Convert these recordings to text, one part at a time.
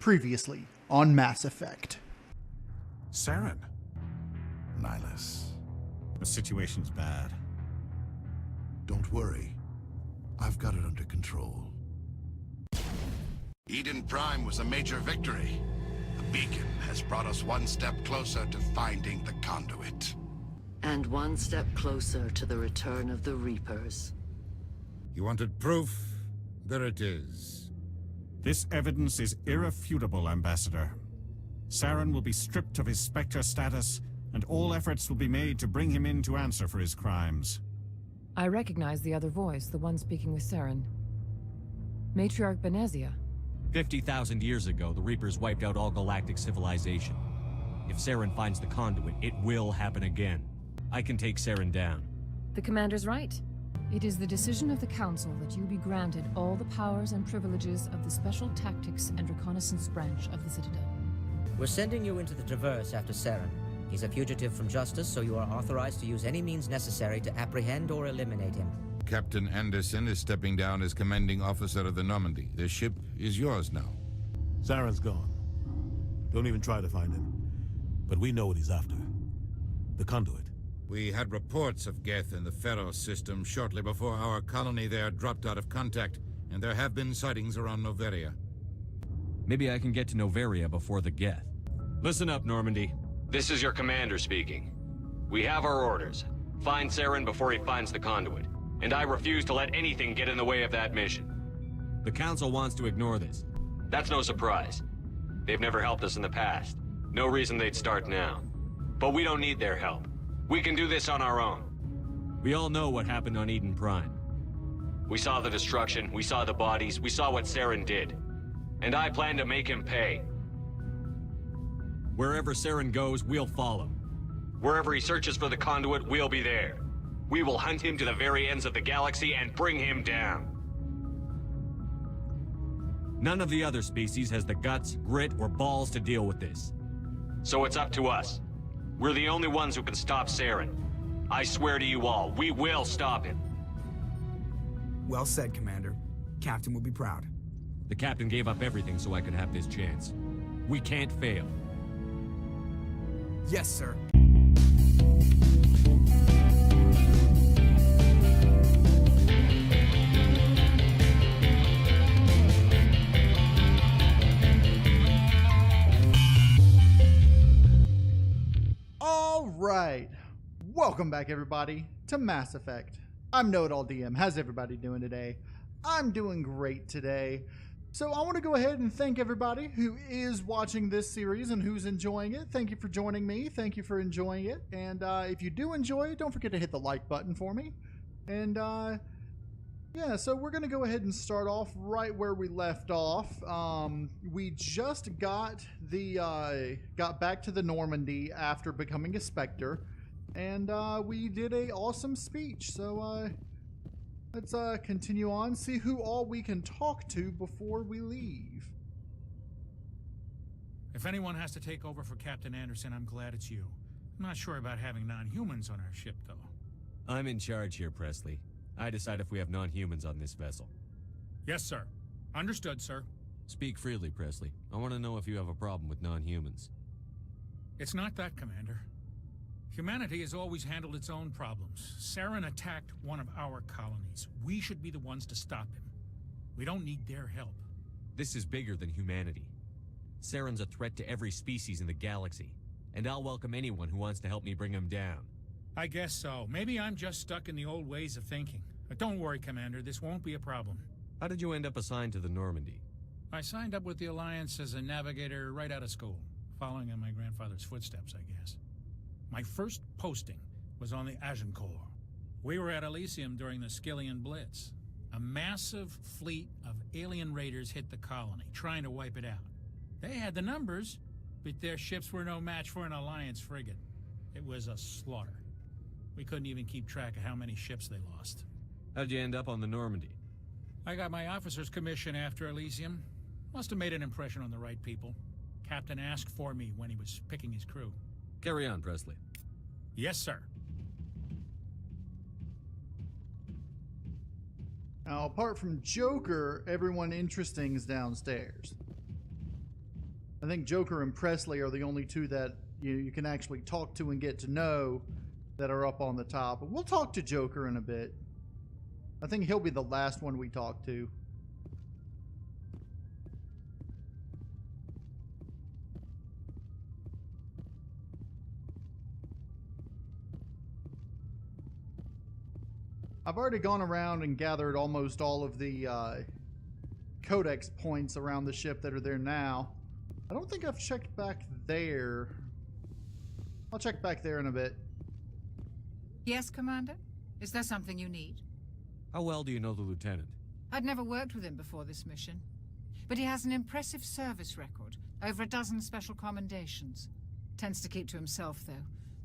Previously on Mass Effect. Saren. Nihilus. The situation's bad. Don't worry. I've got it under control. Eden Prime was a major victory. The beacon has brought us one step closer to finding the conduit. And one step closer to the return of the Reapers. You wanted proof? There it is. This evidence is irrefutable, Ambassador. Saren will be stripped of his Spectre status, and all efforts will be made to bring him in to answer for his crimes. I recognize the other voice, the one speaking with Saren. Matriarch Benezia. 50,000 years ago, the Reapers wiped out all galactic civilization. If Saren finds the conduit, it will happen again. I can take Saren down. The commander's right. It is the decision of the Council that you be granted all the powers and privileges of the Special Tactics and Reconnaissance branch of the Citadel. We're sending you into the Traverse after Saren. He's a fugitive from justice, so you are authorized to use any means necessary to apprehend or eliminate him. Captain Anderson is stepping down as commanding officer of the Normandy. The ship is yours now. Saren's gone. Don't even try to find him. But we know what he's after. The conduit. We had reports of Geth in the Pharaoh system shortly before our colony there dropped out of contact, and there have been sightings around Noveria. Maybe I can get to Noveria before the Geth. Listen up, Normandy. This is your commander speaking. We have our orders. Find Saren before he finds the conduit. And I refuse to let anything get in the way of that mission. The Council wants to ignore this. That's no surprise. They've never helped us in the past. No reason they'd start now. But we don't need their help. We can do this on our own. We all know what happened on Eden Prime. We saw the destruction, we saw the bodies, we saw what Saren did. And I plan to make him pay. Wherever Saren goes, we'll follow. Wherever he searches for the conduit, we'll be there. We will hunt him to the very ends of the galaxy and bring him down. None of the other species has the guts, grit, or balls to deal with this. So it's up to us. We're the only ones who can stop Saren. I swear to you all, we will stop him. Well said, Commander. Captain will be proud. The Captain gave up everything so I could have this chance. We can't fail. Yes, sir. All right. Welcome back, everybody, to Mass Effect. I'm KnowItAllDM. How's everybody doing today? I'm doing great today. So I want to go ahead and thank everybody who is watching this series and who's enjoying it. Thank you for joining me. Thank you for enjoying it. And if you do enjoy it, don't forget to hit the like button for me. And yeah, so we're going to go ahead and start off right where we left off. We just got back to the Normandy after becoming a Spectre, and we did a awesome speech. So let's continue on, see who all we can talk to before we leave. If anyone has to take over for Captain Anderson, I'm glad it's you. I'm not sure about having non-humans on our ship, though. I'm in charge here, Presley. I decide if we have non-humans on this vessel. Yes, sir. Understood, sir. Speak freely, Presley. I want to know if you have a problem with non-humans. It's not that, Commander. Humanity has always handled its own problems. Saren attacked one of our colonies. We should be the ones to stop him. We don't need their help. This is bigger than humanity. Saren's a threat to every species in the galaxy, and I'll welcome anyone who wants to help me bring him down. I guess so. Maybe I'm just stuck in the old ways of thinking. But don't worry, Commander. This won't be a problem. How did you end up assigned to the Normandy? I signed up with the Alliance as a navigator right out of school, following in my grandfather's footsteps, I guess. My first posting was on the Agincourt. We were at Elysium during the Skillian Blitz. A massive fleet of alien raiders hit the colony, trying to wipe it out. They had the numbers, but their ships were no match for an Alliance frigate. It was a slaughter. We couldn't even keep track of how many ships they lost. How'd you end up on the Normandy? I got my officer's commission after Elysium. Must have made an impression on the right people. Captain asked for me when he was picking his crew. Carry on, Presley. Yes, sir. Now, apart from Joker, everyone interesting is downstairs. I think Joker and Presley are the only two that you can actually talk to and get to know that are up on the top. But we'll talk to Joker in a bit. I think he'll be the last one we talk to. I've already gone around and gathered almost all of the codex points around the ship that are there now. I don't think I've checked back there. I'll check back there in a bit. Yes, Commander? Is there something you need? How well do you know the lieutenant? I'd never worked with him before this mission, but he has an impressive service record, over a dozen special commendations. Tends to keep to himself, though.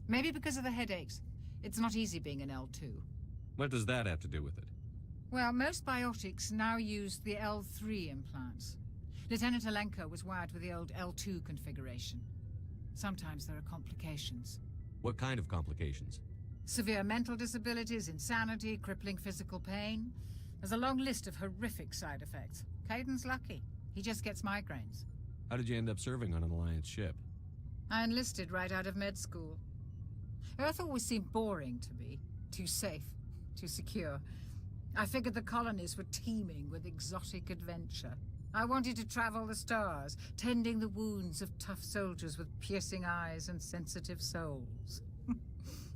Maybe because of the headaches. It's not easy being an L2. What does that have to do with it? Well, most biotics now use the L3 implants. Lieutenant Alenko was wired with the old L2 configuration. Sometimes there are complications. What kind of complications? Severe mental disabilities, insanity, crippling physical pain. There's a long list of horrific side effects. Caden's lucky. He just gets migraines. How did you end up serving on an Alliance ship? I enlisted right out of med school. Earth always seemed boring to me. Too safe, too secure. I figured the colonies were teeming with exotic adventure. I wanted to travel the stars, tending the wounds of tough soldiers with piercing eyes and sensitive souls.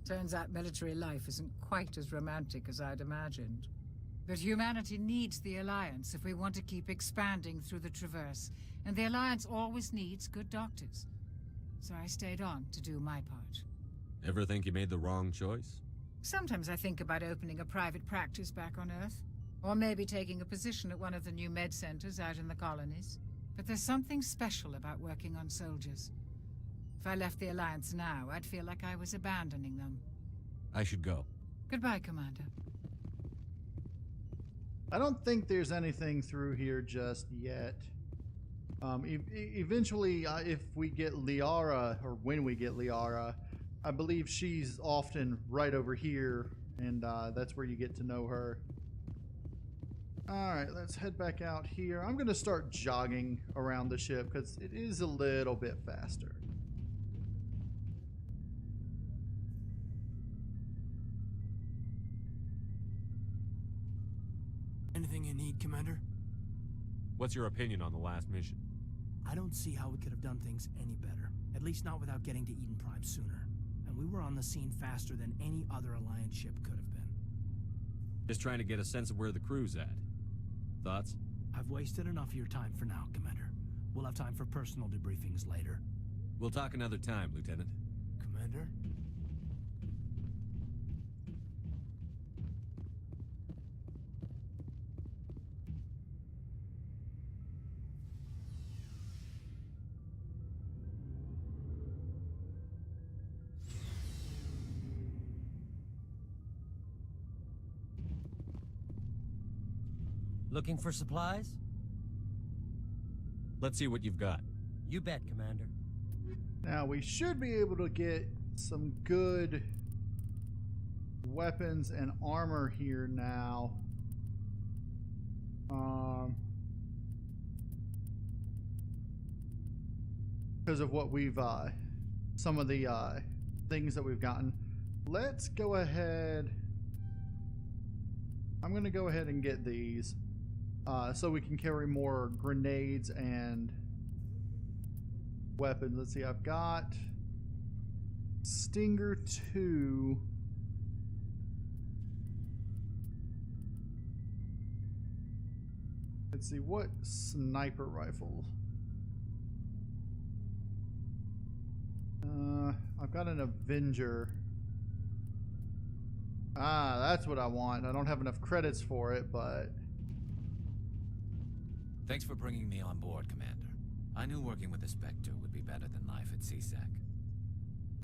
Turns out military life isn't quite as romantic as I'd imagined. But humanity needs the Alliance if we want to keep expanding through the Traverse, and the Alliance always needs good doctors. So I stayed on to do my part. Ever think you made the wrong choice? Sometimes I think about opening a private practice back on Earth, or maybe taking a position at one of the new med centers out in the colonies. But there's something special about working on soldiers. If I left the Alliance now, I'd feel like I was abandoning them. I should go. Goodbye, Commander. I don't think there's anything through here just yet. Eventually, if we get Liara, or when we get Liara, I believe she's often right over here, and that's where you get to know her. Alright, let's head back out here. I'm going to start jogging around the ship because it is a little bit faster. Anything you need, Commander? What's your opinion on the last mission? I don't see how we could have done things any better. At least not without getting to Eden Prime sooner. And we were on the scene faster than any other Alliance ship could have been. Just trying to get a sense of where the crew's at. Thoughts? I've wasted enough of your time for now, Commander. We'll have time for personal debriefings later. We'll talk another time, Lieutenant. Commander? Looking for supplies? Let's see what you've got. You bet, Commander. Now, we should be able to get some good weapons and armor here now. Because of what we've, some of the things that we've gotten. Let's go ahead. I'm going to go ahead and get these. So we can carry more grenades and weapons. Let's see, I've got Stinger 2. Let's see, what sniper rifle? I've got an Avenger. Ah, that's what I want. I don't have enough credits for it, but... Thanks for bringing me on board, Commander. I knew working with a Spectre would be better than life at CSEC.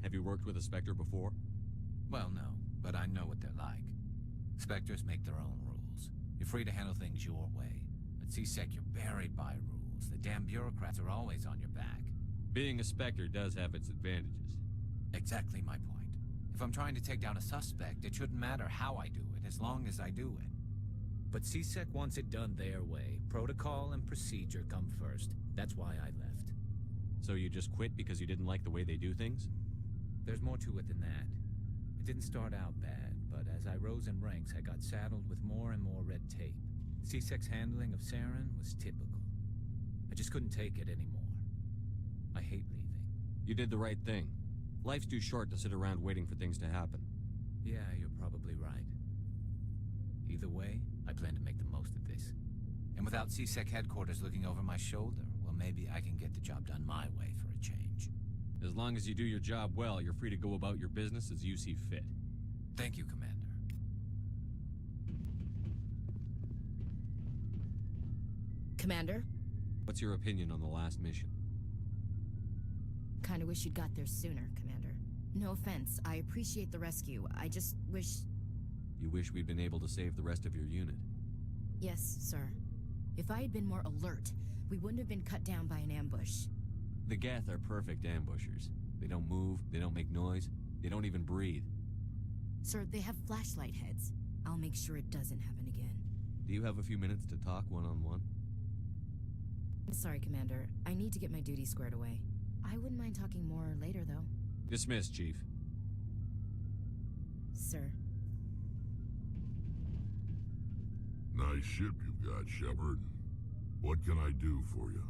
Have you worked with a Spectre before? Well, no, but I know what they're like. Spectres make their own rules. You're free to handle things your way. At CSEC, you're buried by rules. The damn bureaucrats are always on your back. Being a Spectre does have its advantages. Exactly my point. If I'm trying to take down a suspect, it shouldn't matter how I do it, as long as I do it. But CSEC wants it done their way. Protocol and procedure come first. That's why I left. So you just quit because you didn't like the way they do things? There's more to it than that. It didn't start out bad, but as I rose in ranks, I got saddled with more and more red tape. C-Sec's handling of Saren was typical. I just couldn't take it anymore. I hate leaving. You did the right thing. Life's too short to sit around waiting for things to happen. Yeah, you're probably right. Either way, I plan to make the most of this. And without C-Sec headquarters looking over my shoulder, well, maybe I can get the job done my way for a change. As long as you do your job well, you're free to go about your business as you see fit. Thank you, Commander. Commander? What's your opinion on the last mission? Kinda wish you'd got there sooner, Commander. No offense, I appreciate the rescue. I just wish... You wish we'd been able to save the rest of your unit? Yes, sir. If I had been more alert, we wouldn't have been cut down by an ambush. The Geth are perfect ambushers. They don't move, they don't make noise, they don't even breathe. Sir, they have flashlight heads. I'll make sure it doesn't happen again. Do you have a few minutes to talk one-on-one? I'm sorry, Commander. I need to get my duty squared away. I wouldn't mind talking more later, though. Dismissed, Chief. Sir. Nice ship you've got, Shepard. What can I do for you?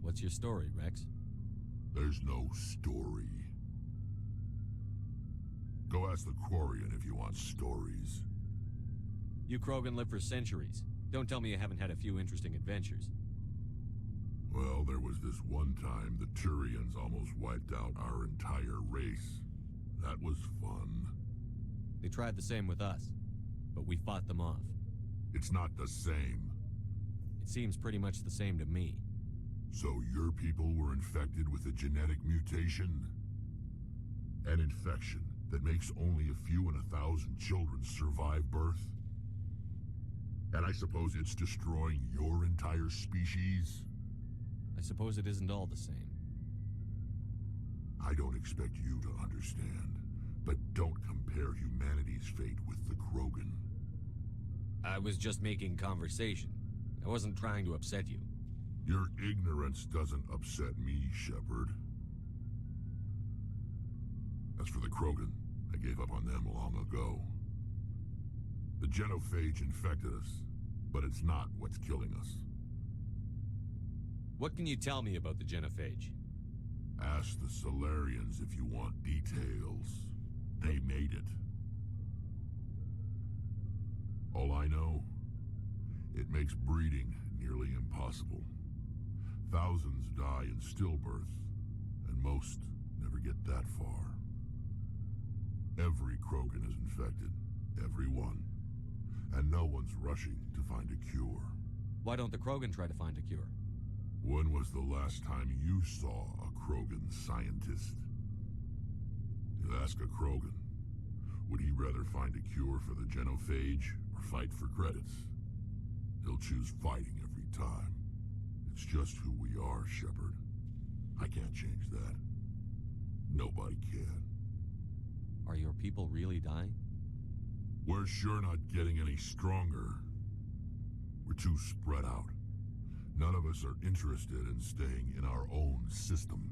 What's your story, Rex? There's no story. Go ask the Quarian if you want stories. You Krogan live for centuries. Don't tell me you haven't had a few interesting adventures. Well, there was this one time the Turians almost wiped out our entire race. That was fun. They tried the same with us, but we fought them off. It's not the same. It seems pretty much the same to me. So your people were infected with a genetic mutation? An infection that makes only a few in 1,000 children survive birth? And I suppose it's destroying your entire species? I suppose it isn't all the same. I don't expect you to understand, but don't compare humanity's fate with the Krogan. I was just making conversation. I wasn't trying to upset you. Your ignorance doesn't upset me, Shepard. As for the Krogan, I gave up on them long ago. The genophage infected us, but it's not what's killing us. What can you tell me about the genophage? Ask the Solarians if you want details. They made it. All I know, it makes breeding nearly impossible. Thousands die in stillbirth, and most never get that far. Every Krogan is infected, every one. And no one's rushing to find a cure. Why don't the Krogan try to find a cure? When was the last time you saw a Krogan scientist? You ask a Krogan, would he rather find a cure for the genophage or fight for credits? He'll choose fighting every time. It's just who we are, Shepard. I can't change that. Nobody can. Are your people really dying? We're sure not getting any stronger. We're too spread out. None of us are interested in staying in our own system.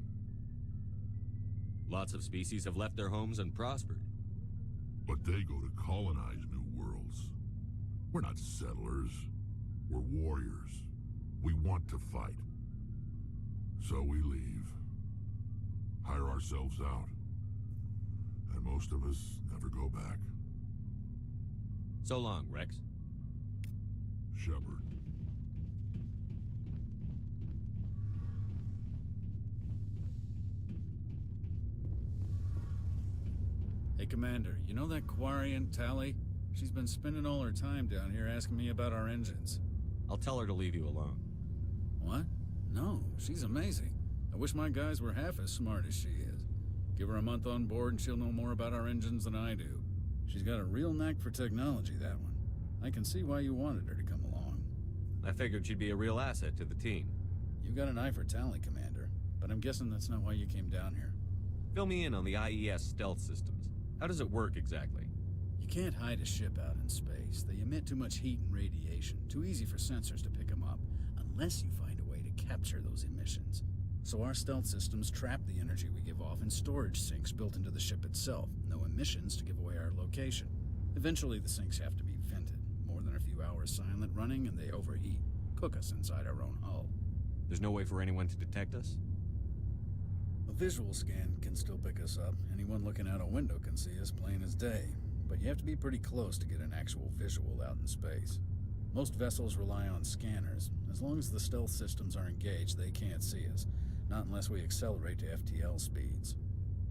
Lots of species have left their homes and prospered. But they go to colonize new worlds. We're not settlers. We're warriors. We want to fight. So we leave. Hire ourselves out. And most of us never go back. So long, Rex. Shepard. Hey, Commander, you know that Quarian, Tally? She's been spending all her time down here asking me about our engines. I'll tell her to leave you alone. What? No, she's amazing. I wish my guys were half as smart as she is. Give her a month on board and she'll know more about our engines than I do. She's got a real knack for technology, that one. I can see why you wanted her to come along. I figured she'd be a real asset to the team. You got an eye for Tally, Commander, but I'm guessing that's not why you came down here. Fill me in on the IES stealth systems. How does it work exactly? You can't hide a ship out in space. They emit too much heat and radiation. Too easy for sensors to pick them up, unless you find a way to capture those emissions. So our stealth systems trap the energy we give off in storage sinks built into the ship itself. No emissions to give away our location. Eventually the sinks have to be vented. More than a few hours silent running and they overheat. Cook us inside our own hull. There's no way for anyone to detect us? A visual scan can still pick us up. Anyone looking out a window can see us plain as day. But you have to be pretty close to get an actual visual out in space. Most vessels rely on scanners. As long as the stealth systems are engaged, they can't see us. Not unless we accelerate to FTL speeds.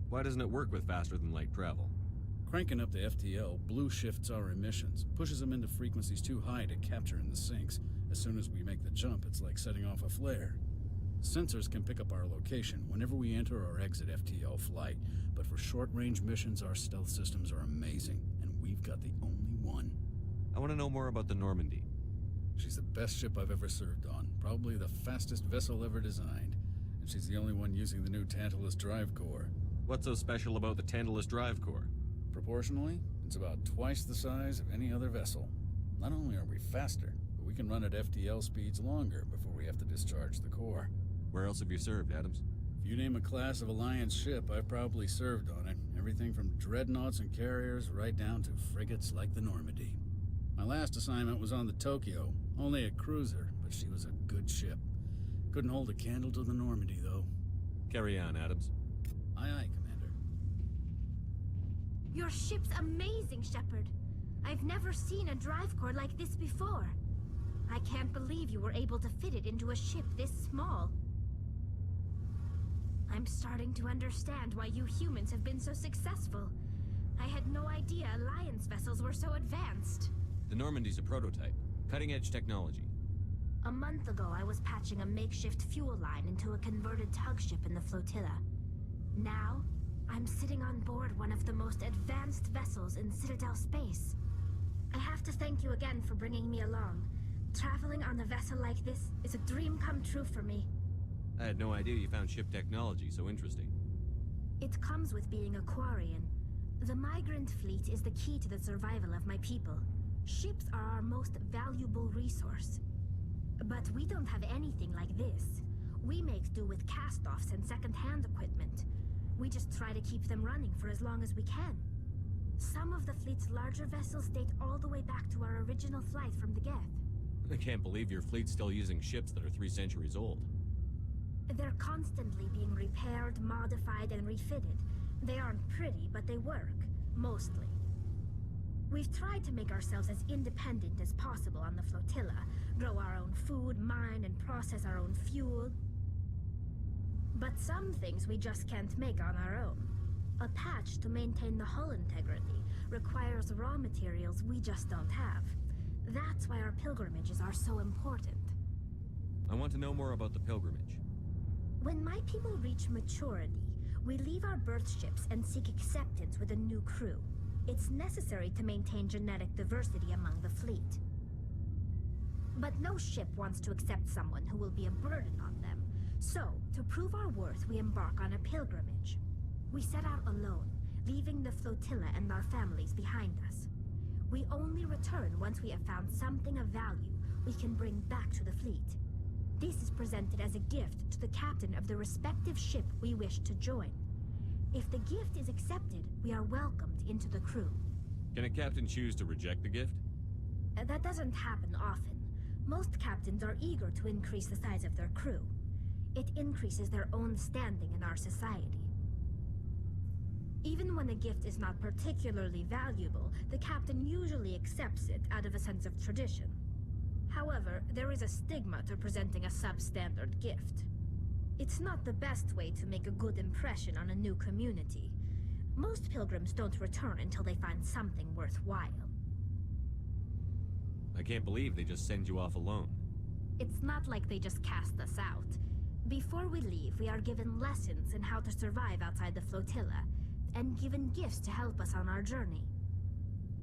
Why doesn't it work with faster-than-light travel? Cranking up the FTL blue shifts our emissions, pushes them into frequencies too high to capture in the sinks. As soon as we make the jump, it's like setting off a flare. Sensors can pick up our location whenever we enter or exit FTL flight, but for short-range missions, our stealth systems are amazing, and we've got the only one. I want to know more about the Normandy. She's the best ship I've ever served on, probably the fastest vessel ever designed, and she's the only one using the new Tantalus drive core. What's so special about the Tantalus drive core? Proportionally, it's about twice the size of any other vessel. Not only are we faster, but we can run at FTL speeds longer before we have to discharge the core. Where else have you served, Adams? If you name a class of Alliance ship, I've probably served on it. Everything from dreadnoughts and carriers right down to frigates like the Normandy. My last assignment was on the Tokyo, only a cruiser, but she was a good ship. Couldn't hold a candle to the Normandy, though. Carry on, Adams. Aye, aye, Commander. Your ship's amazing, Shepard. I've never seen a drive core like this before. I can't believe you were able to fit it into a ship this small. I'm starting to understand why you humans have been so successful. I had no idea Alliance vessels were so advanced. The Normandy's a prototype. Cutting-edge technology. A month ago, I was patching a makeshift fuel line into a converted tug ship in the flotilla. Now, I'm sitting on board one of the most advanced vessels in Citadel space. I have to thank you again for bringing me along. Traveling on a vessel like this is a dream come true for me. I had no idea you found ship technology so interesting. It comes with being a Quarian. The migrant fleet is the key to the survival of my people. Ships are our most valuable resource. But we don't have anything like this. We make do with cast-offs and second-hand equipment. We just try to keep them running for as long as we can. Some of the fleet's larger vessels date all the way back to our original flight from the Geth. I can't believe your fleet's still using ships that are 3 centuries old. They're constantly being repaired, modified, and refitted. They aren't pretty, but they work. Mostly. We've tried to make ourselves as independent as possible on the flotilla. Grow our own food, mine, and process our own fuel. But some things we just can't make on our own. A patch to maintain the hull integrity requires raw materials we just don't have. That's why our pilgrimages are so important. I want to know more about the pilgrimage. When my people reach maturity, we leave our birth ships and seek acceptance with a new crew. It's necessary to maintain genetic diversity among the fleet. But no ship wants to accept someone who will be a burden on them. So, to prove our worth, we embark on a pilgrimage. We set out alone, leaving the flotilla and our families behind us. We only return once we have found something of value we can bring back to the fleet. This is presented as a gift to the captain of the respective ship we wish to join. If the gift is accepted, we are welcomed into the crew. Can a captain choose to reject the gift? That doesn't happen often. Most captains are eager to increase the size of their crew. It increases their own standing in our society. Even when a gift is not particularly valuable, the captain usually accepts it out of a sense of tradition. However, there is a stigma to presenting a substandard gift. It's not the best way to make a good impression on a new community. Most pilgrims don't return until they find something worthwhile. I can't believe they just send you off alone. It's not like they just cast us out. Before we leave, we are given lessons in how to survive outside the flotilla, and given gifts to help us on our journey.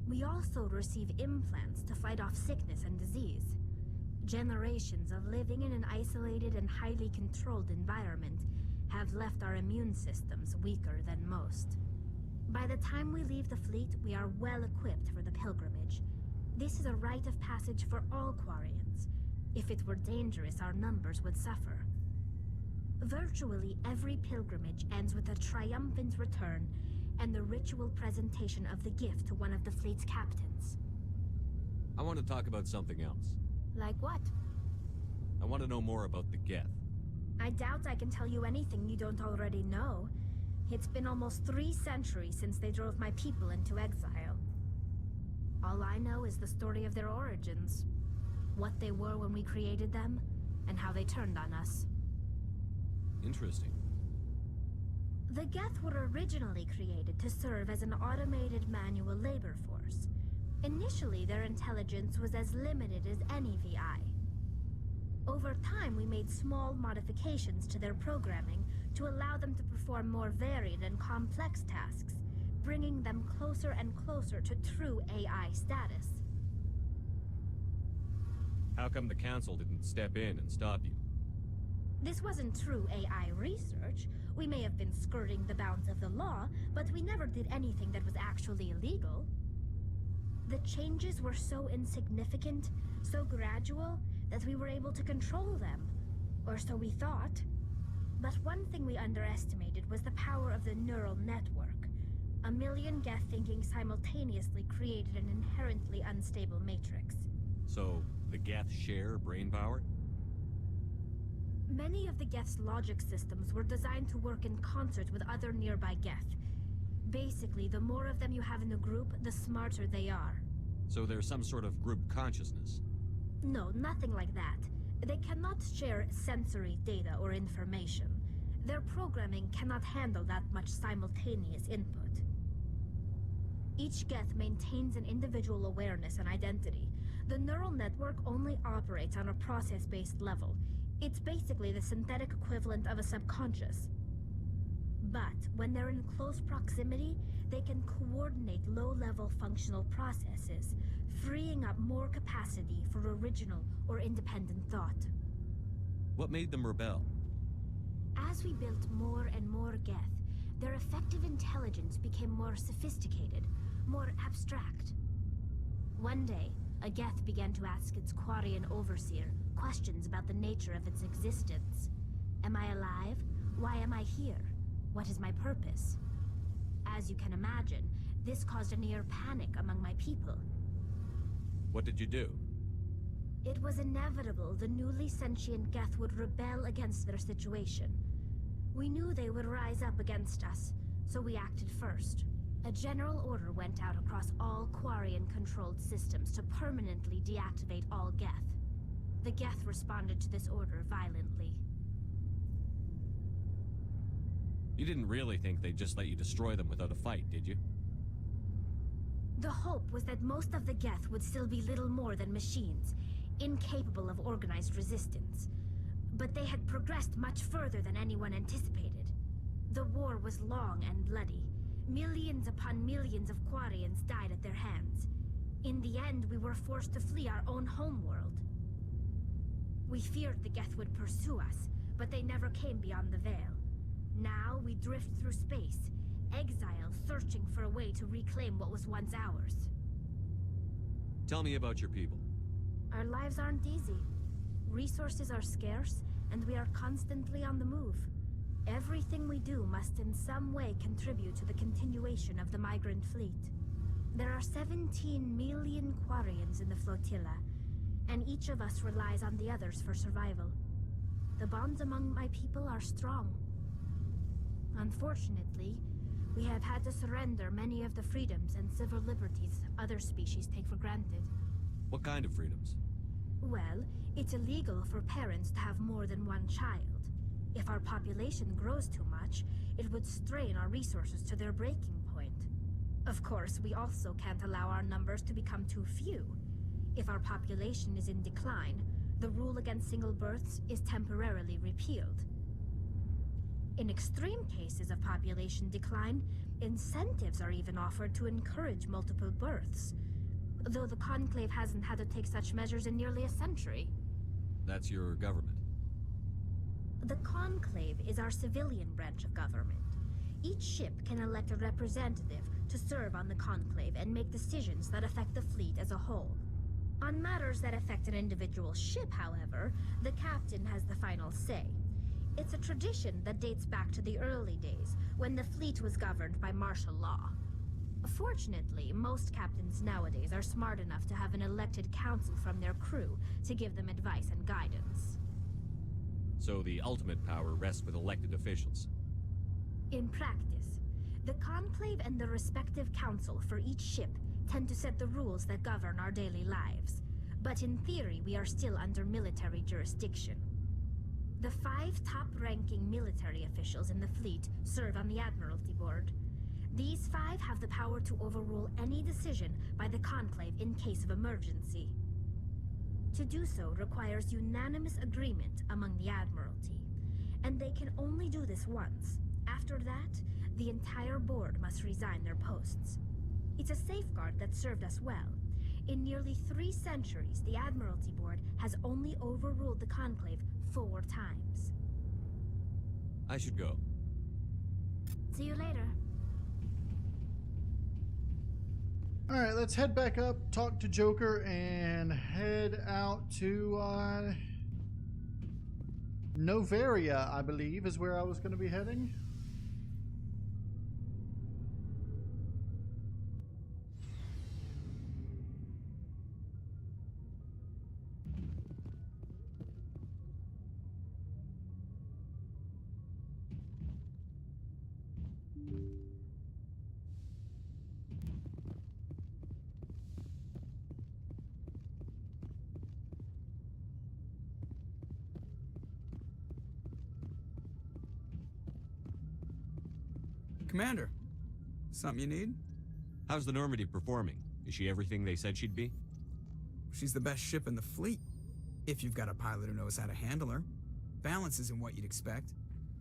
We also receive implants to fight off sickness and disease. Generations of living in an isolated and highly controlled environment have left our immune systems weaker than most. By the time we leave the fleet, we are well equipped for the pilgrimage. This is a rite of passage for all Quarians. If it were dangerous, our numbers would suffer. Virtually every pilgrimage ends with a triumphant return and the ritual presentation of the gift to one of the fleet's captains. I want to talk about something else. Like what? I want to know more about the Geth. I doubt I can tell you anything you don't already know. It's been almost 3 centuries since they drove my people into exile. All I know is the story of their origins. What they were when we created them, and how they turned on us. Interesting. The Geth were originally created to serve as an automated manual labor force. Initially, their intelligence was as limited as any VI. Over time, we made small modifications to their programming to allow them to perform more varied and complex tasks, bringing them closer and closer to true AI status. How come the Council didn't step in and stop you? This wasn't true AI research. We may have been skirting the bounds of the law, but we never did anything that was actually illegal. The changes were so insignificant, so gradual, that we were able to control them. Or so we thought. But one thing we underestimated was the power of the neural network. A million Geth thinking simultaneously created an inherently unstable matrix. So, the Geth share brain power? Many of the Geth's logic systems were designed to work in concert with other nearby Geth. Basically, the more of them you have in a group, the smarter they are. So there's some sort of group consciousness? No, nothing like that. They cannot share sensory data or information. Their programming cannot handle that much simultaneous input. Each Geth maintains an individual awareness and identity. The neural network only operates on a process-based level. It's basically the synthetic equivalent of a subconscious. But when they're in close proximity, they can coordinate low-level functional processes, freeing up more capacity for original or independent thought. What made them rebel? As we built more and more Geth, their effective intelligence became more sophisticated, more abstract. One day, a Geth began to ask its Quarian overseer questions about the nature of its existence. Am I alive? Why am I here? What is my purpose? As you can imagine, this caused a near panic among my people. What did you do? It was inevitable the newly sentient Geth would rebel against their situation. We knew they would rise up against us, so we acted first. A general order went out across all Quarian-controlled systems to permanently deactivate all Geth. The Geth responded to this order violently. You didn't really think they'd just let you destroy them without a fight, did you? The hope was that most of the Geth would still be little more than machines, incapable of organized resistance. But they had progressed much further than anyone anticipated. The war was long and bloody. Millions upon millions of Quarians died at their hands. In the end, we were forced to flee our own homeworld. We feared the Geth would pursue us, but they never came beyond the Veil. Now we drift through space, exile, searching for a way to reclaim what was once ours. Tell me about your people. Our lives aren't easy. Resources are scarce, and we are constantly on the move. Everything we do must in some way contribute to the continuation of the migrant fleet. There are 17 million Quarians in the flotilla, and each of us relies on the others for survival. The bonds among my people are strong. Unfortunately, we have had to surrender many of the freedoms and civil liberties other species take for granted. What kind of freedoms? Well, it's illegal for parents to have more than one child. If our population grows too much, it would strain our resources to their breaking point. Of course, we also can't allow our numbers to become too few. If our population is in decline, the rule against single births is temporarily repealed. In extreme cases of population decline, incentives are even offered to encourage multiple births, though the Conclave hasn't had to take such measures in nearly a century. That's your government. The Conclave is our civilian branch of government. Each ship can elect a representative to serve on the Conclave and make decisions that affect the fleet as a whole. On matters that affect an individual ship, however, the captain has the final say. It's a tradition that dates back to the early days, when the fleet was governed by martial law. Fortunately, most captains nowadays are smart enough to have an elected council from their crew to give them advice and guidance. So the ultimate power rests with elected officials. In practice, the Conclave and the respective council for each ship tend to set the rules that govern our daily lives. But in theory, we are still under military jurisdiction. The 5 top-ranking military officials in the fleet serve on the Admiralty Board. These 5 have the power to overrule any decision by the Conclave in case of emergency. To do so requires unanimous agreement among the Admiralty, and they can only do this once. After that, the entire board must resign their posts. It's a safeguard that served us well. In nearly 3 centuries, the Admiralty Board has only overruled the Conclave 4 times. I should go. See you later. Alright, let's head back up, talk to Joker, and head out to Noveria, I believe, is where I was going to be heading. Commander, something you need? How's the Normandy performing? Is she everything they said she'd be? She's the best ship in the fleet, if you've got a pilot who knows how to handle her. Balance isn't what you'd expect.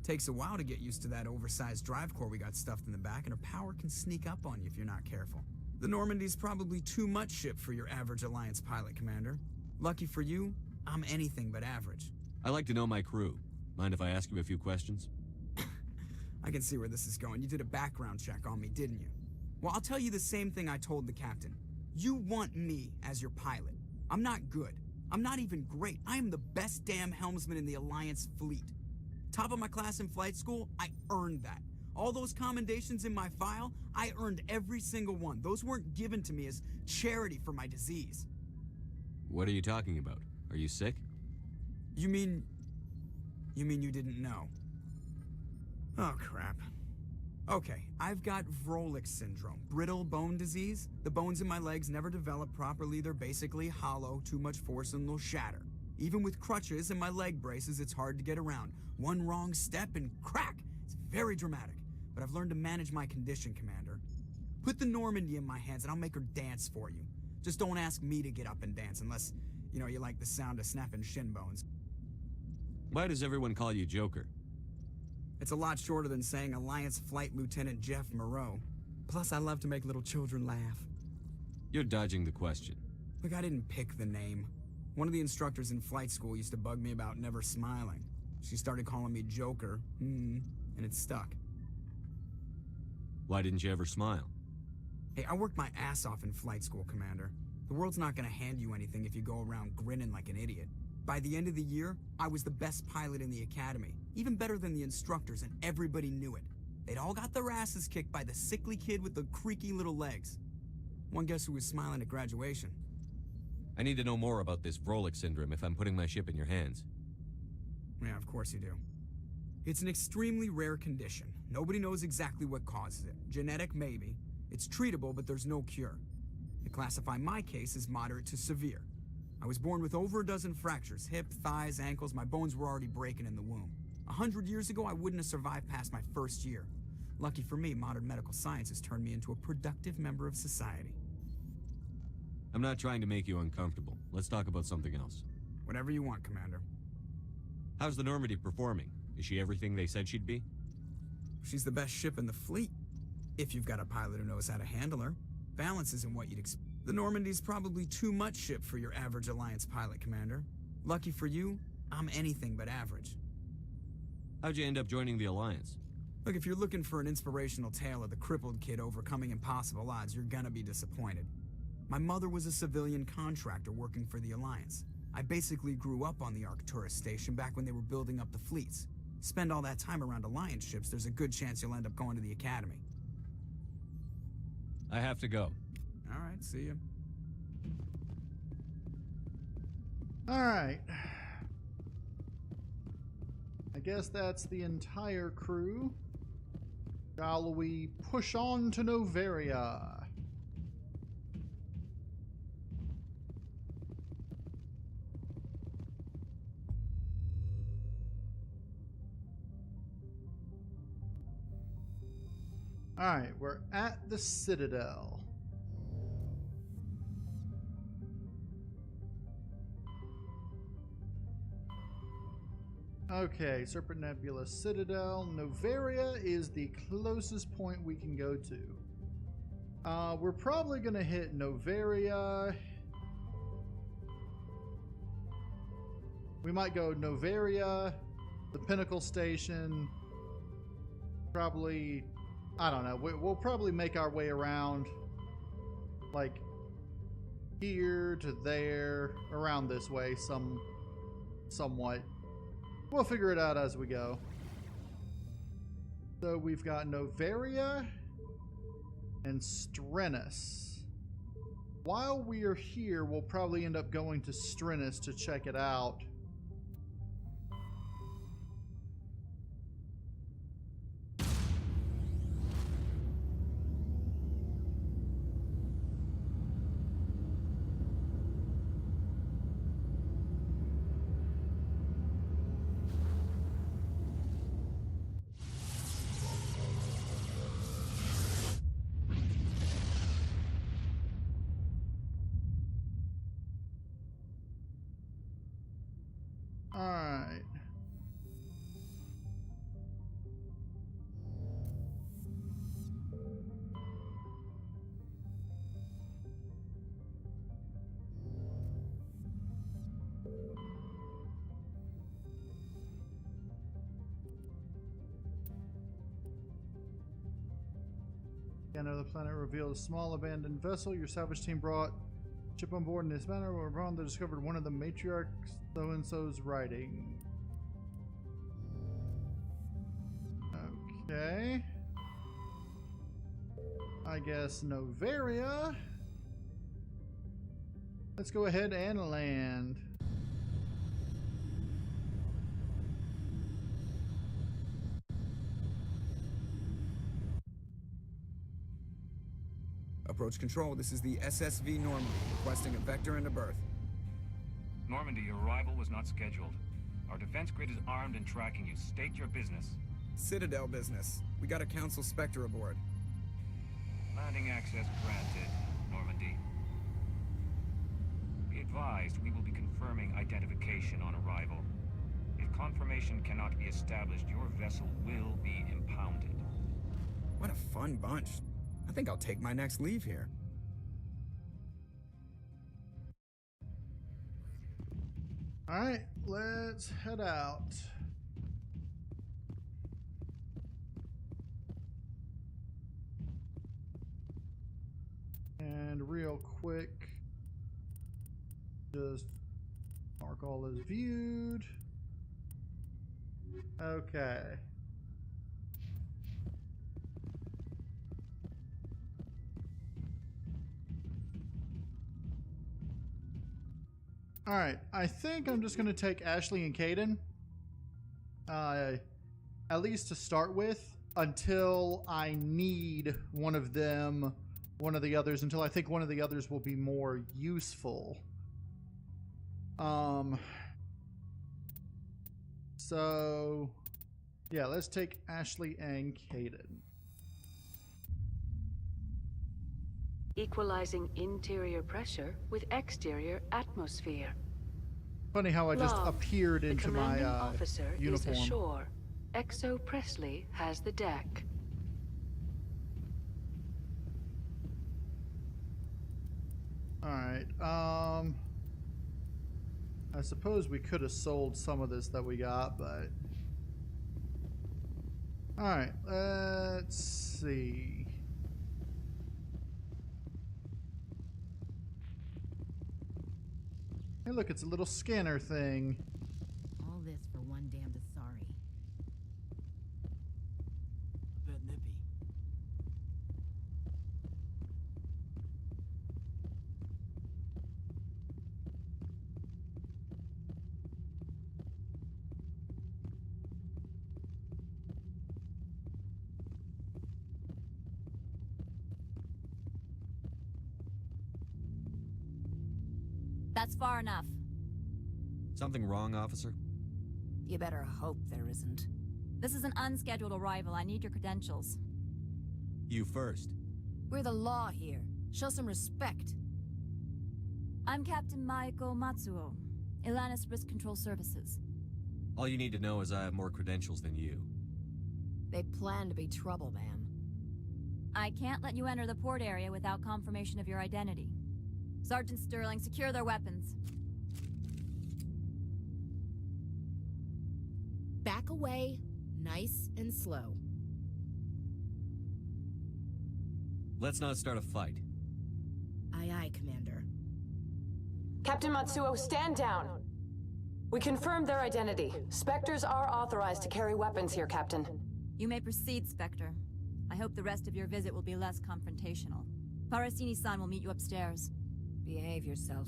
Takes a while to get used to that oversized drive core we got stuffed in the back, and her power can sneak up on you if you're not careful. The Normandy's probably too much ship for your average Alliance pilot, Commander. Lucky for you, I'm anything but average. I like to know my crew. Mind if I ask you a few questions? I can see where this is going. You did a background check on me, didn't you? Well, I'll tell you the same thing I told the captain. You want me as your pilot. I'm not good. I'm not even great. I am the best damn helmsman in the Alliance fleet. Top of my class in flight school, I earned that. All those commendations in my file, I earned every single one. Those weren't given to me as charity for my disease. What are you talking about? Are you sick? You mean you didn't know? Oh, crap. Okay, I've got Vrolik syndrome, brittle bone disease. The bones in my legs never develop properly. They're basically hollow, too much force and they'll shatter. Even with crutches and my leg braces, it's hard to get around. One wrong step and crack! It's very dramatic, but I've learned to manage my condition, Commander. Put the Normandy in my hands and I'll make her dance for you. Just don't ask me to get up and dance unless, you like the sound of snapping shin bones. Why does everyone call you Joker? It's a lot shorter than saying Alliance Flight Lieutenant Jeff Moreau. Plus, I love to make little children laugh. You're dodging the question. Look, I didn't pick the name. One of the instructors in flight school used to bug me about never smiling. She started calling me Joker, and it stuck. Why didn't you ever smile? Hey, I worked my ass off in flight school, Commander. The world's not gonna hand you anything if you go around grinning like an idiot. By the end of the year, I was the best pilot in the academy, even better than the instructors, and everybody knew it. They'd all got their asses kicked by the sickly kid with the creaky little legs. One guess who was smiling at graduation? I need to know more about this Vrolik syndrome if I'm putting my ship in your hands. Yeah, of course you do. It's an extremely rare condition. Nobody knows exactly what causes it. Genetic, maybe. It's treatable, but there's no cure. They classify my case as moderate to severe. I was born with over a dozen fractures, hip, thighs, ankles. My bones were already breaking in the womb. 100 years ago, I wouldn't have survived past my first year. Lucky for me, modern medical science has turned me into a productive member of society. I'm not trying to make you uncomfortable. Let's talk about something else. Whatever you want, Commander. How's the Normandy performing? Is she everything they said she'd be? She's the best ship in the fleet, if you've got a pilot who knows how to handle her. Balance isn't what you'd expect. The Normandy's probably too much ship for your average Alliance pilot, Commander. Lucky for you, I'm anything but average. How'd you end up joining the Alliance? Look, if you're looking for an inspirational tale of the crippled kid overcoming impossible odds, you're gonna be disappointed. My mother was a civilian contractor working for the Alliance. I basically grew up on the Arcturus station back when they were building up the fleets. Spend all that time around Alliance ships, there's a good chance you'll end up going to the Academy. I have to go. All right, see you. All right. I guess that's the entire crew. Shall we push on to Noveria? Alright, we're at the Citadel. Okay, Serpent Nebula Citadel. Noveria is the closest point we can go to. We're probably gonna hit Noveria. We might go Noveria, the Pinnacle Station, probably, I don't know, we'll probably make our way around, like, here to there, around this way, somewhat. We'll figure it out as we go. So we've got Noveria and Strennis. While we are here, we'll probably end up going to Strennis to check it out. Alright. Scanner of the planet revealed a small abandoned vessel. Your salvage team brought ship on board in this manner. Whereupon they discovered one of the matriarchs so-and-so's writing. Okay. I guess Noveria. Let's go ahead and land. Approach control, this is the SSV Normandy, requesting a vector and a berth. Normandy, your arrival was not scheduled. Our defense grid is armed and tracking you. State your business. Citadel business. We got a Council Spectre aboard. Landing access granted, Normandy. Be advised, we will be confirming identification on arrival. If confirmation cannot be established, your vessel will be impounded. What a fun bunch. I think I'll take my next leave here. Alright, let's head out. And real quick, just mark all as viewed. Okay. Alright, I think I'm just going to take Ashley and Caden, at least to start with, until I need one of them, one of the others, until I think one of the others will be more useful. So, yeah, let's take Ashley and Caden. Equalizing interior pressure with exterior atmosphere. Funny how I just Log. appeared The into my commanding officer uniform. is ashore. Exo Presley has the deck. Alright, I suppose we could have sold some of this that we got, but... Alright, let's see... Hey look, it's a little scanner thing. All this for one damned Asari. nippy. That's far enough. Something wrong, officer? You better hope there isn't. This is an unscheduled arrival. I need your credentials. You first. We're the law here. Show some respect. I'm Captain Maiko Matsuo, Ilanis Risk Control Services. All you need to know is I have more credentials than you. They plan to be trouble, ma'am. I can't let you enter the port area without confirmation of your identity. Sergeant Sterling, secure their weapons. Back away, nice and slow. Let's not start a fight. Aye, aye, Commander. Captain Matsuo, stand down. We confirmed their identity. Spectres are authorized to carry weapons here, Captain. You may proceed, Spectre. I hope the rest of your visit will be less confrontational. Parasini-san will meet you upstairs. Behave yourself.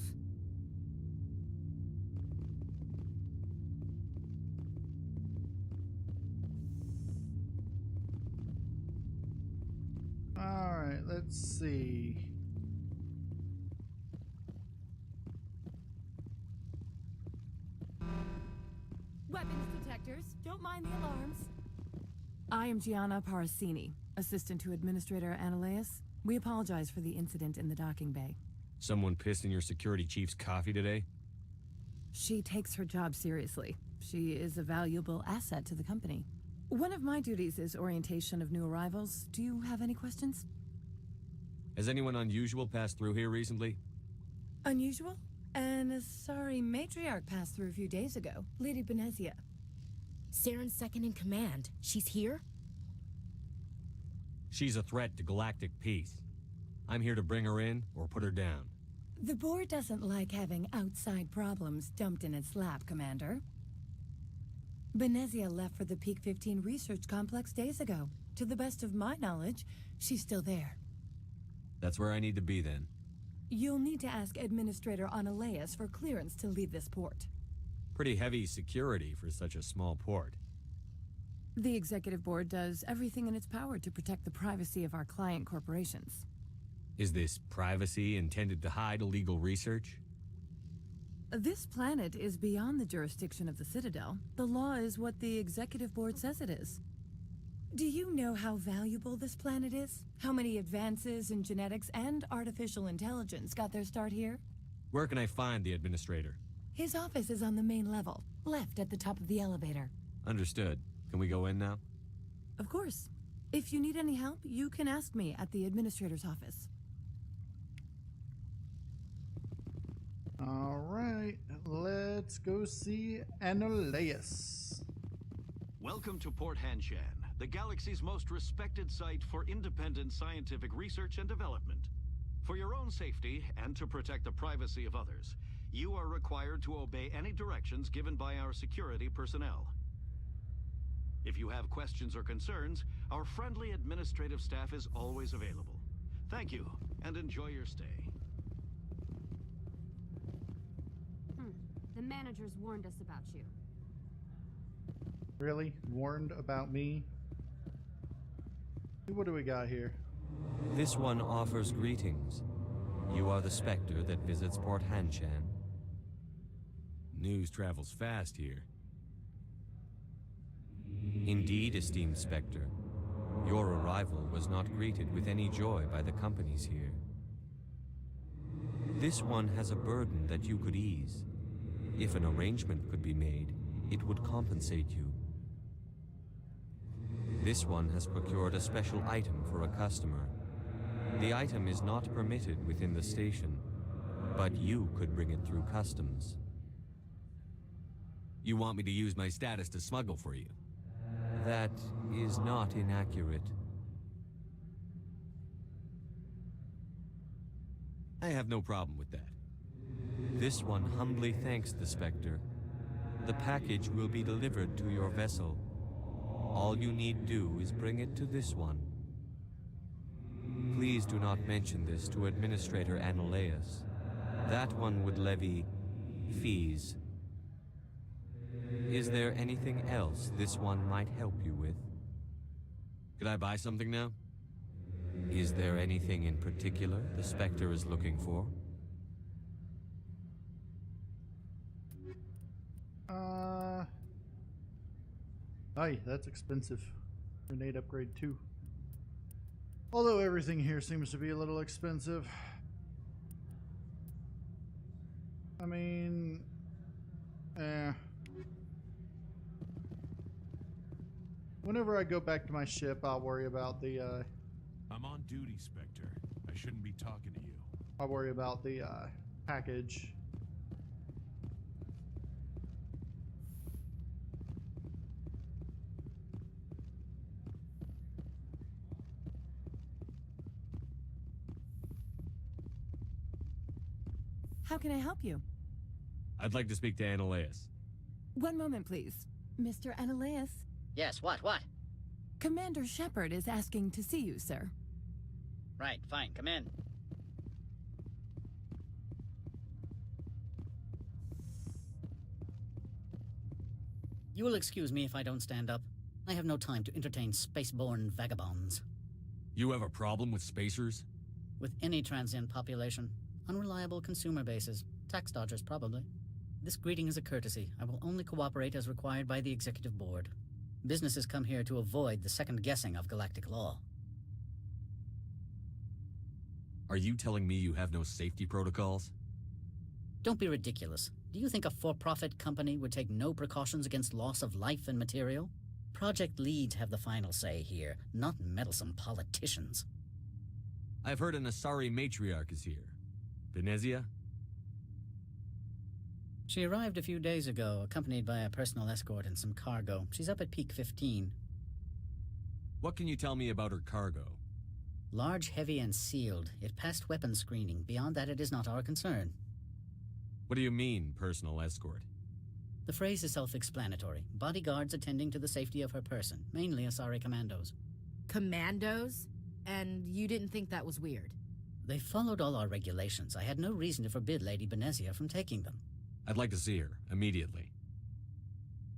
Alright, let's see. Weapons detectors, don't mind the alarms. I am Gianna Parasini, assistant to Administrator Analeas. We apologize for the incident in the docking bay. Someone pissed in your security chief's coffee today? She takes her job seriously. She is a valuable asset to the company. One of my duties is orientation of new arrivals. Do you have any questions? Has anyone unusual passed through here recently? Unusual? An Asari matriarch passed through a few days ago. Lady Benezia. Saren's second in command. She's here? She's a threat to galactic peace. I'm here to bring her in or put her down. The board doesn't like having outside problems dumped in its lap, Commander. Benezia left for the Peak 15 research complex days ago. To the best of my knowledge, she's still there. That's where I need to be then. You'll need to ask Administrator Analeas for clearance to leave this port. Pretty heavy security for such a small port. The Executive Board does everything in its power to protect the privacy of our client corporations. Is this privacy intended to hide illegal research? This planet is beyond the jurisdiction of the Citadel. The law is what the Executive Board says it is. Do you know how valuable this planet is? How many advances in genetics and artificial intelligence got their start here? Where can I find the Administrator? His office is on the main level, left at the top of the elevator. Understood. Can we go in now? Of course. If you need any help, you can ask me at the Administrator's office. Alright, let's go see Analeas. Welcome to Port Hanshan, the galaxy's most respected site for independent scientific research and development. For your own safety and to protect the privacy of others, you are required to obey any directions given by our security personnel. If you have questions or concerns, our friendly administrative staff is always available. Thank you, and enjoy your stay. The managers warned us about you. Really? Warned about me? What do we got here? This one offers greetings. You are the Spectre that visits Port Hanshan. News travels fast here. Indeed, esteemed Spectre. Your arrival was not greeted with any joy by the companies here. This one has a burden that you could ease. If an arrangement could be made, it would compensate you. This one has procured a special item for a customer. The item is not permitted within the station, but you could bring it through customs. You want me to use my status to smuggle for you? That is not inaccurate. I have no problem with that. This one humbly thanks the Spectre. The package will be delivered to your vessel. All you need do is bring it to this one. Please do not mention this to Administrator Annaleus. That one would levy fees. Is there anything else this one might help you with? Could I buy something now? Is there anything in particular the Spectre is looking for? Aye, that's expensive. Grenade upgrade too. Although everything here seems to be a little expensive. I mean, whenever I go back to my ship, I'll worry about the, I'm on duty, Spectre. I shouldn't be talking to you. I'll worry about the, package. How can I help you? I'd like to speak to Annaleus. One moment, please. Mr. Annaleus? Yes, what? Commander Shepard is asking to see you, sir. Right, fine, come in. You will excuse me if I don't stand up. I have no time to entertain spaceborne vagabonds. You have a problem with spacers? With any transient population. Unreliable consumer bases. Tax dodgers, probably. This greeting is a courtesy. I will only cooperate as required by the Executive Board. Businesses come here to avoid the second guessing of galactic law. Are you telling me you have no safety protocols? Don't be ridiculous. Do you think a for-profit company would take no precautions against loss of life and material? Project leads have the final say here, not meddlesome politicians. I've heard an Asari matriarch is here. Venezia? She arrived a few days ago, accompanied by a personal escort and some cargo. She's up at Peak 15. What can you tell me about her cargo? Large, heavy, and sealed. It passed weapons screening. Beyond that, it is not our concern. What do you mean, personal escort? The phrase is self-explanatory. Bodyguards attending to the safety of her person, mainly Asari commandos. Commandos? And you didn't think that was weird? They followed all our regulations. I had no reason to forbid Lady Benezia from taking them. I'd like to see her, immediately.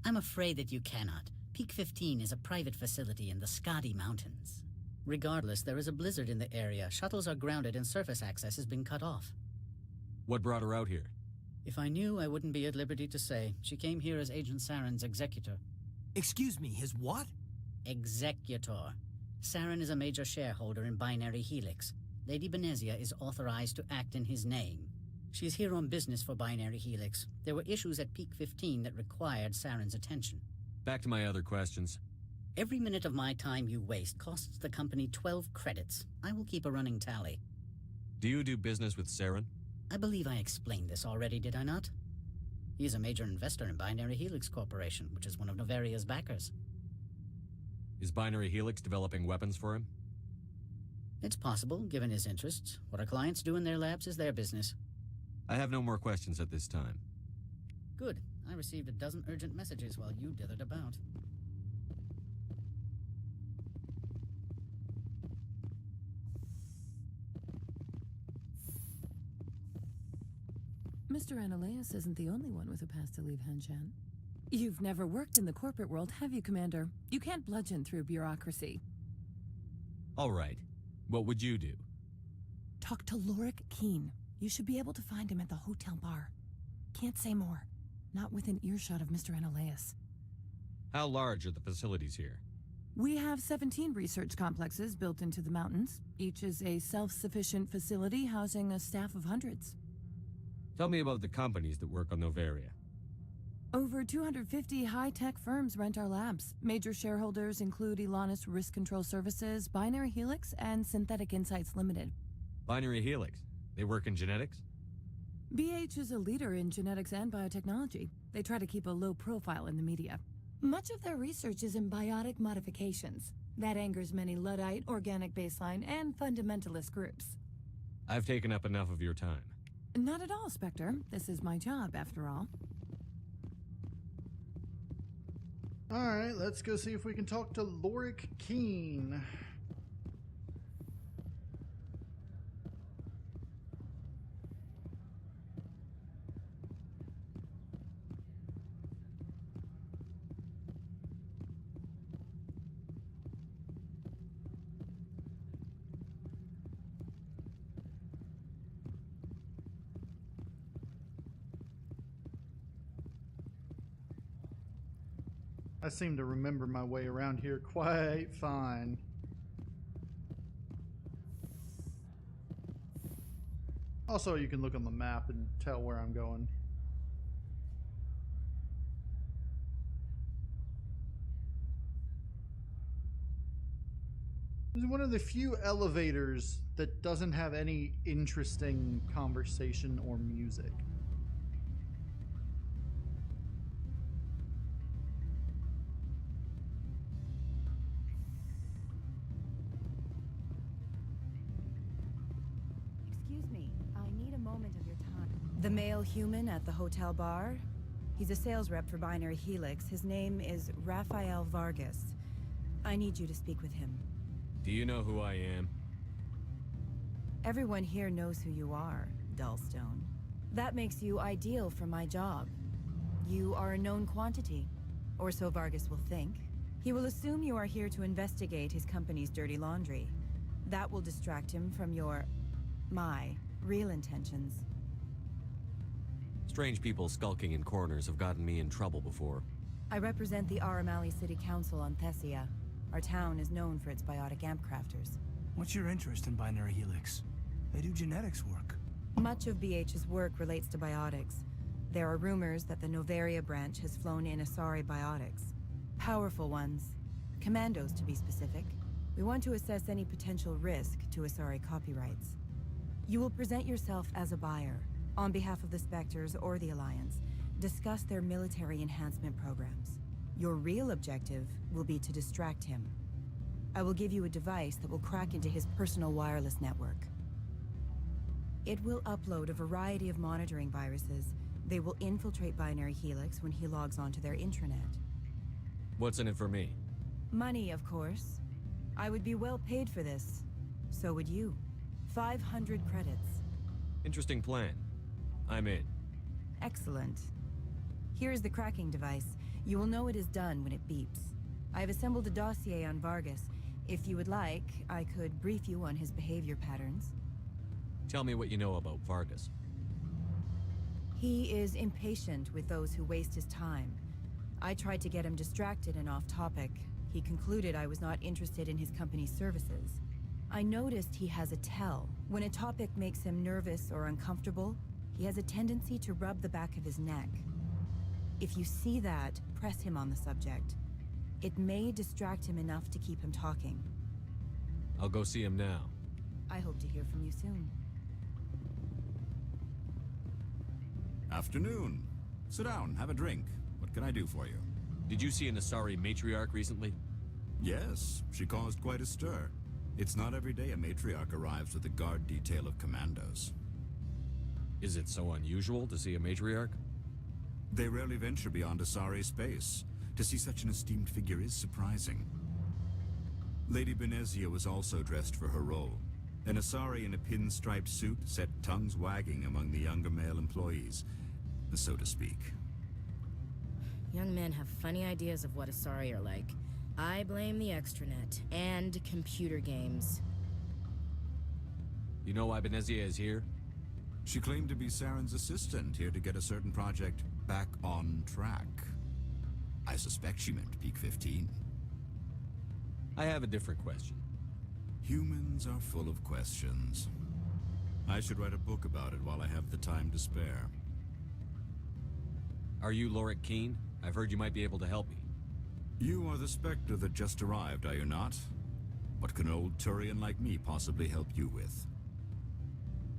I'm afraid that you cannot. Peak 15 is a private facility in the Skadi Mountains. Regardless, there is a blizzard in the area. Shuttles are grounded and surface access has been cut off. What brought her out here? If I knew, I wouldn't be at liberty to say. She came here as Agent Saren's executor. Excuse me, his what? Executor. Saren is a major shareholder in Binary Helix. Lady Benezia is authorized to act in his name. She's here on business for Binary Helix. There were issues at Peak 15 that required Saren's attention. Back to my other questions. Every minute of my time you waste costs the company 12 credits. I will keep a running tally. Do you do business with Saren? I believe I explained this already, did I not? He is a major investor in Binary Helix Corporation, which is one of Noveria's backers. Is Binary Helix developing weapons for him? It's possible, given his interests. What our clients do in their labs is their business. I have no more questions at this time. Good. I received a dozen urgent messages while you dithered about. Mr. Annaleus isn't the only one with a pass to leave Hanshan. You've never worked in the corporate world, have you, Commander? You can't bludgeon through bureaucracy. All right. What would you do? Talk to Lorik Keen. You should be able to find him at the hotel bar. Can't say more. Not within earshot of Mr. Annaleus. How large are the facilities here? We have 17 research complexes built into the mountains. Each is a self-sufficient facility housing a staff of hundreds. Tell me about the companies that work on Noveria. Over 250 high-tech firms rent our labs. Major shareholders include Elanus Risk Control Services, Binary Helix, and Synthetic Insights Limited. Binary Helix? They work in genetics? BH is a leader in genetics and biotechnology. They try to keep a low profile in the media. Much of their research is in biotic modifications. That angers many Luddite, organic baseline, and fundamentalist groups. I've taken up enough of your time. Not at all, Spectre. This is my job, after all. Alright, let's go see if we can talk to Lorik Keen. I seem to remember my way around here quite fine. Also, you can look on the map and tell where I'm going. This is one of the few elevators that doesn't have any interesting conversation or music. The male human at the hotel bar? He's a sales rep for Binary Helix. His name is Rafael Vargas. I need you to speak with him. Do you know who I am? Everyone here knows who you are, Dullstone. That makes you ideal for my job. You are a known quantity, or so Vargas will think. He will assume you are here to investigate his company's dirty laundry. That will distract him from my real intentions. Strange people skulking in corners have gotten me in trouble before. I represent the Aramali City Council on Thessia. Our town is known for its biotic amp crafters. What's your interest in Binary Helix? They do genetics work. Much of BH's work relates to biotics. There are rumors that the Noveria branch has flown in Asari biotics. Powerful ones. Commandos, to be specific. We want to assess any potential risk to Asari copyrights. You will present yourself as a buyer, on behalf of the Spectres or the Alliance, discuss their military enhancement programs. Your real objective will be to distract him. I will give you a device that will crack into his personal wireless network. It will upload a variety of monitoring viruses. They will infiltrate Binary Helix when he logs onto their intranet. What's in it for me? Money, of course. I would be well paid for this. So would you. 500 credits. Interesting plan. I'm in. Excellent. Here is the cracking device. You will know it is done when it beeps. I have assembled a dossier on Vargas. If you would like, I could brief you on his behavior patterns. Tell me what you know about Vargas. He is impatient with those who waste his time. I tried to get him distracted and off topic. He concluded I was not interested in his company's services. I noticed he has a tell. When a topic makes him nervous or uncomfortable, he has a tendency to rub the back of his neck. If you see that, press him on the subject. It may distract him enough to keep him talking. I'll go see him now. I hope to hear from you soon. Afternoon. Sit down, have a drink. What can I do for you? Did you see an Asari matriarch recently? Yes, she caused quite a stir. It's not every day a matriarch arrives with a guard detail of commandos. Is it so unusual to see a matriarch? They rarely venture beyond Asari space. To see such an esteemed figure is surprising. Lady Benezia was also dressed for her role. An Asari in a pinstriped suit set tongues wagging among the younger male employees, so to speak. Young men have funny ideas of what Asari are like. I blame the extranet and computer games. You know why Benezia is here? She claimed to be Saren's assistant, here to get a certain project back on track. I suspect she meant Peak 15. I have a different question. Humans are full of questions. I should write a book about it while I have the time to spare. Are you Lorik Keen? I've heard you might be able to help me. You are the Spectre that just arrived, are you not? What can an old Turian like me possibly help you with?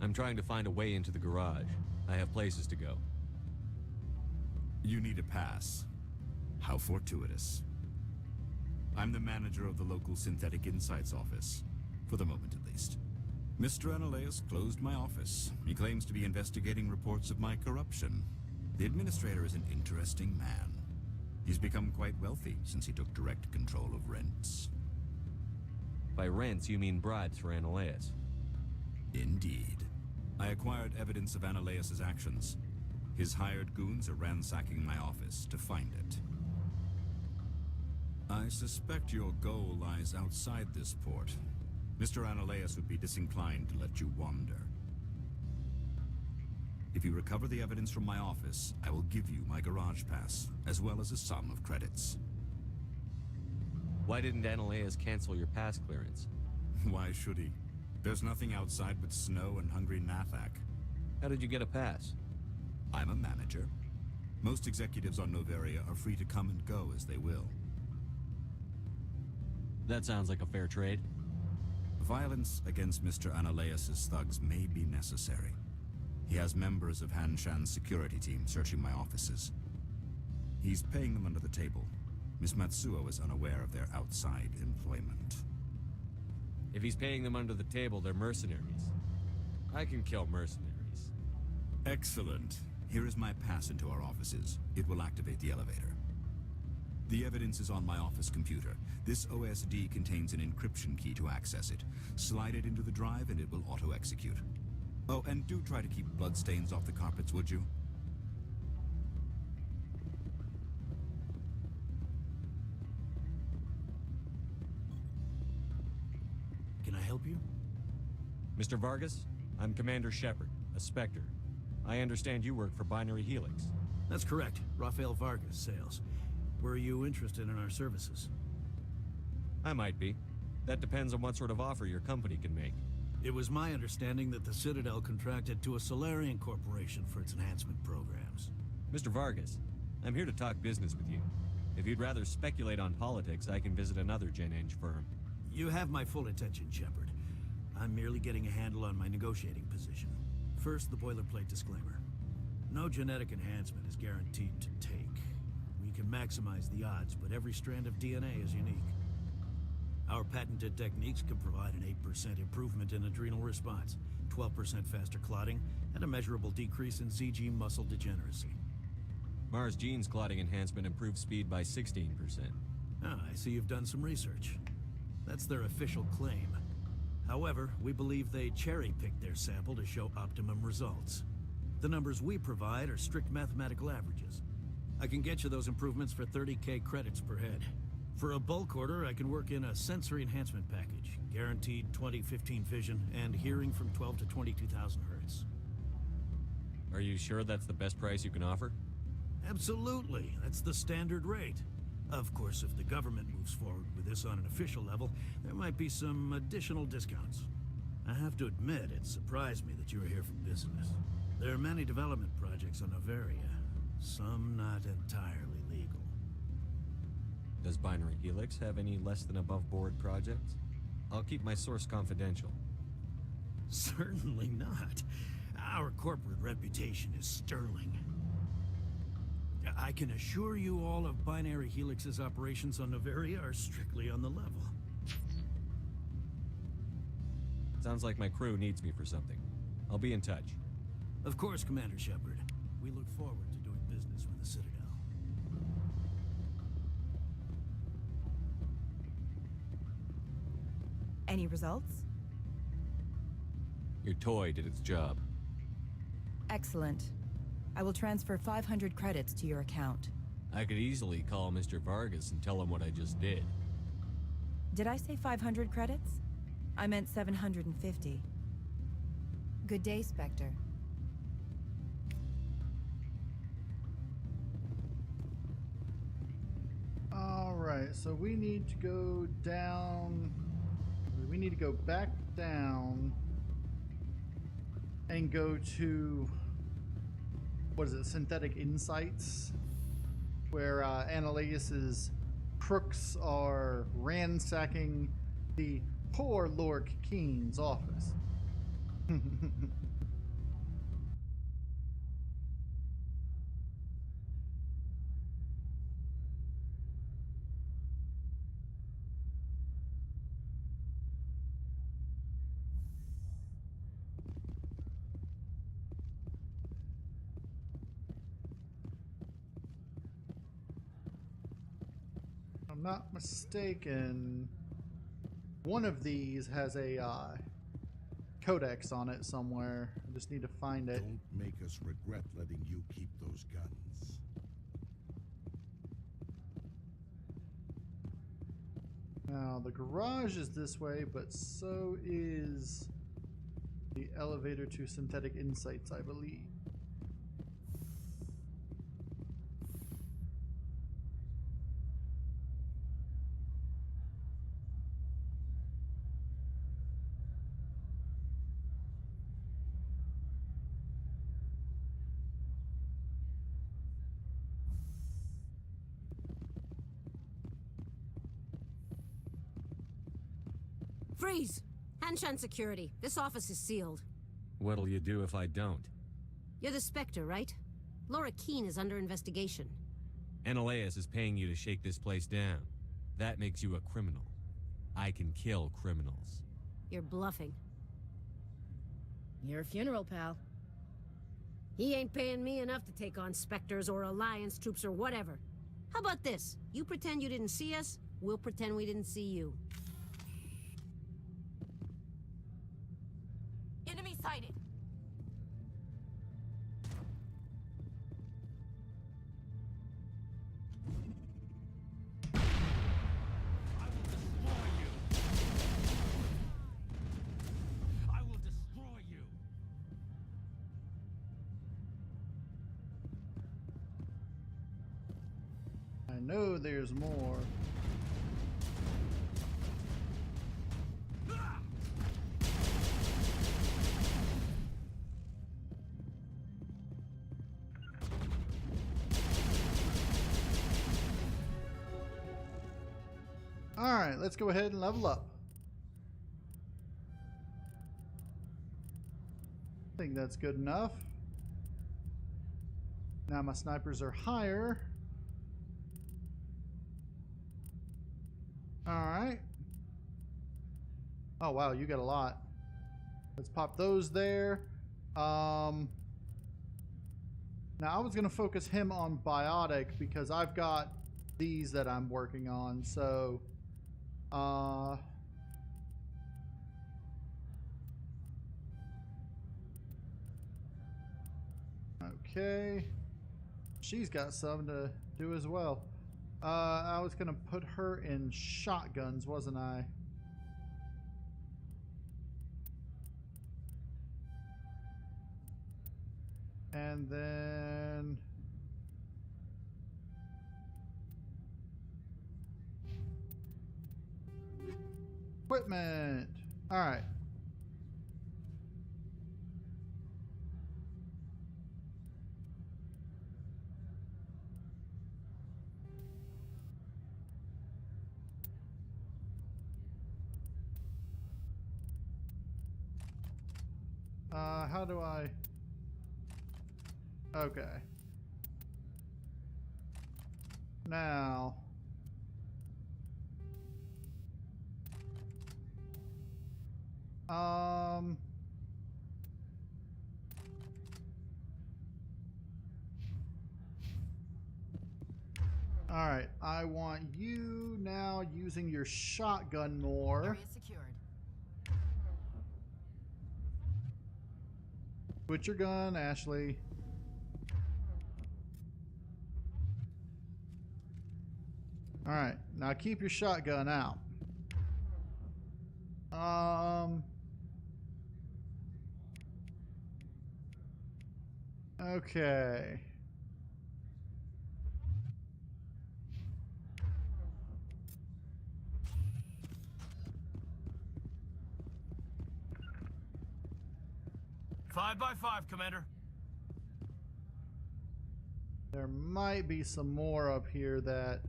I'm trying to find a way into the garage. I have places to go. You need a pass. How fortuitous. I'm the manager of the local Synthetic Insights office. For the moment, at least. Mr. Analeus closed my office. He claims to be investigating reports of my corruption. The administrator is an interesting man. He's become quite wealthy since he took direct control of rents. By rents, you mean bribes for Annaleus? Indeed. I acquired evidence of Annaleus' actions. His hired goons are ransacking my office to find it. I suspect your goal lies outside this port. Mr. Annaleus would be disinclined to let you wander. If you recover the evidence from my office, I will give you my garage pass, as well as a sum of credits. Why didn't Annaleus cancel your pass clearance? Why should he? There's nothing outside but snow and hungry Nathak. How did you get a pass? I'm a manager. Most executives on Noveria are free to come and go as they will. That sounds like a fair trade. Violence against Mr. Annaleus' thugs may be necessary. He has members of Han Shan's security team searching my offices. He's paying them under the table. Miss Matsuo is unaware of their outside employment. If he's paying them under the table, they're mercenaries. I can kill mercenaries. Excellent. Here is my pass into our offices. It will activate the elevator. The evidence is on my office computer. This OSD contains an encryption key to access it. Slide it into the drive and it will auto-execute. Oh, and do try to keep bloodstains off the carpets, would you? Can I help you? Mr. Vargas, I'm Commander Shepard, a Spectre. I understand you work for Binary Helix. That's correct. Rafael Vargas, sales. Were you interested in our services? I might be. That depends on what sort of offer your company can make. It was my understanding that the Citadel contracted to a Solarian corporation for its enhancement programs. Mr. Vargas, I'm here to talk business with you. If you'd rather speculate on politics, I can visit another Gen Eng firm. You have my full attention, Shepard. I'm merely getting a handle on my negotiating position. First, the boilerplate disclaimer. No genetic enhancement is guaranteed to take. We can maximize the odds, but every strand of DNA is unique. Our patented techniques can provide an 8% improvement in adrenal response, 12% faster clotting, and a measurable decrease in ZG muscle degeneracy. Mars Gene's clotting enhancement improves speed by 16%. Ah, I see you've done some research. That's their official claim. However, we believe they cherry-picked their sample to show optimum results. The numbers we provide are strict mathematical averages. I can get you those improvements for 30K credits per head. For a bulk order, I can work in a sensory enhancement package, guaranteed 20/15 vision, and hearing from 12 to 22,000 hertz. Are you sure that's the best price you can offer? Absolutely. That's the standard rate. Of course, if the government moves forward with this on an official level, there might be some additional discounts. I have to admit, it surprised me that you were here for business. There are many development projects on Noveria, some not entirely legal. Does Binary Helix have any less than above board projects? I'll keep my source confidential. Certainly not. Our corporate reputation is sterling. I can assure you all of Binary Helix's operations on Noveria are strictly on the level. Sounds like my crew needs me for something. I'll be in touch. Of course, Commander Shepard. We look forward to doing business with the Citadel. Any results? Your toy did its job. Excellent. I will transfer 500 credits to your account. I could easily call Mr. Vargas and tell him what I just did. Did I say 500 credits? I meant 750. Good day, Spectre. Alright, so we need to go down. We need to go back down and go to, what is it, Synthetic Insights, where Annaleus's crooks are ransacking the poor Lord Keen's office. I'm not mistaken, one of these has a codex on it somewhere. I just need to find it. Don't make us regret letting you keep those guns. Now, the garage is this way, but so is the elevator to Synthetic Insights, I believe. Freeze! Hanshan security. This office is sealed. What'll you do if I don't? You're the Spectre, right? Laura Keene is under investigation. Annaleus is paying you to shake this place down. That makes you a criminal. I can kill criminals. You're bluffing. Your funeral, pal. He ain't paying me enough to take on Spectres or Alliance troops or whatever. How about this? You pretend you didn't see us, we'll pretend we didn't see you. Enemy sighted. I will destroy you. I know there's more. Alright, let's go ahead and level up. I think that's good enough. Now my snipers are higher. Alright. Oh wow, you got a lot. Let's pop those there. Now I was going to focus him on biotic because I've got these that I'm working on, so okay. She's got some to do as well. I was gonna put her in shotguns, wasn't I? And then equipment. All right. How do I? Okay. Now. All right, I want you now using your shotgun more. Area secured. Quit your gun, Ashley. All right, now keep your shotgun out. Okay. Five by 5, Commander. There might be some more up here that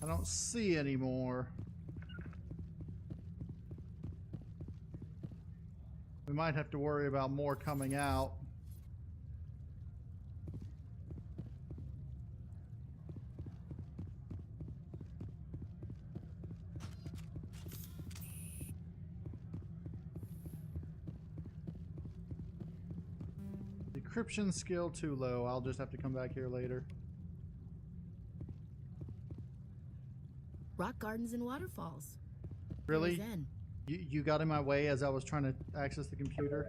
I don't see anymore. We might have to worry about more coming out. Encryption skill too low. I'll just have to come back here later. Rock gardens and waterfalls. Really? Zen. You got in my way as I was trying to access the computer?